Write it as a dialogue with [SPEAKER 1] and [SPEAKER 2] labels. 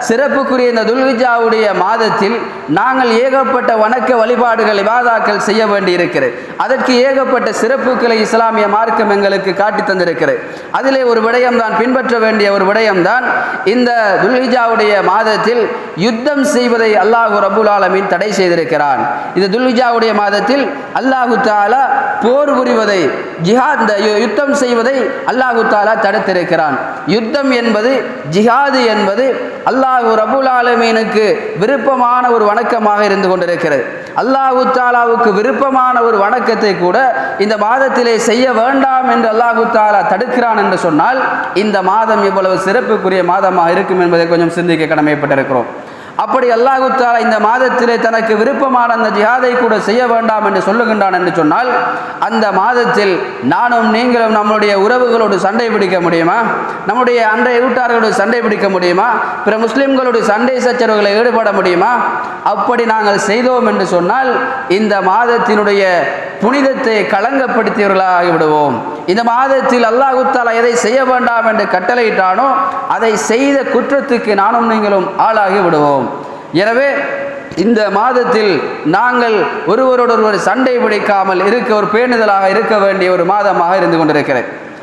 [SPEAKER 1] சிறப்புக்குரிய இந்த துல்ஹிஜ்ஜாவுடைய மாதத்தில் நாங்கள் ஏகப்பட்ட வணக்க வழிபாடுகள் இபாதாக்கள் செய்ய வேண்டி இருக்கிறது. அதற்கு ஏகப்பட்ட சிறப்புகளை இஸ்லாமிய மார்க்கம் எங்களுக்கு காட்டி தந்திருக்கிறது. அதிலே ஒரு விடயம்தான், பின்பற்ற வேண்டிய ஒரு விடயம்தான், இந்த துல்ஹிஜ்ஜாவுடைய மாதத்தில் யுத்தம் செய்வதை அல்லாஹு ரப்புல் ஆலமீன் தடை செய்திருக்கிறான். இந்த துல்ஹிஜ்ஜாவுடைய மாதத்தில் அல்லாஹு தஆலா போர் புரிவதை, ஜிஹாத் யுத்தம் செய்வதை அல்லாஹு தஆலா தடுத்திருக்கிறான். யுத்தம் என்பது, ஜிஹாது என்பது அல்லாஹு ரப்புல் ஆலமீனுக்கு விருப்பமான ஒரு வணக்கமாக இருந்து கொண்டிருக்கிறது. அல்லாஹு தஆலாவுக்கு விருப்பமான ஒரு வணக்கத்தை கூட இந்த மாதத்திலே செய்ய வேண்டாம் என்று அல்லாஹு தஆலா தடுக்கிறான் என்று சொன்னால் இந்த மாதம் எவ்வளவு சிறப்புக்குரிய மாதமாக இருக்கும் என்பதை கொஞ்சம் சிந்திக்க கடமைப்பட்டிருக்கிறோம். அப்படி அல்லாஹு தஆலா இந்த மாதத்திலே தனக்கு விருப்பமான அந்த ஜிஹாதை கூட செய்ய வேண்டாம் என்று சொல்லுகின்றான் என்று சொன்னால் அந்த மாதத்தில் நானும் நீங்களும் நம்முடைய உறவுகளோடு சண்டை பிடிக்க முடியுமா? நம்முடைய அன்றைய வீட்டார்களோடு சண்டை பிடிக்க முடியுமா? பிற முஸ்லிம்களோடு சண்டை சச்சரவுகளை ஈடுபட முடியுமா? அப்படி நாங்கள் செய்தோம் என்று சொன்னால் இந்த மாதத்தினுடைய புனிதத்தை களங்கப்படுத்தியவர்களாகி விடுவோம். இந்த மாதத்தில் அல்லாஹு தஆலா எதை செய்ய வேண்டாம் என்று கட்டளையிட்டானோ அதை செய்த குற்றத்துக்கு நானும் நீங்களும் ஆளாகி விடுவோம். எனவே இந்த மாதத்தில் நாங்கள் ஒருவரோடொருவர் சண்டை பிடிக்காமல் இருக்க, ஒரு பேணுதலாக இருக்க வேண்டிய ஒரு மாதமாக இருந்து கொண்டிருக்கிறது.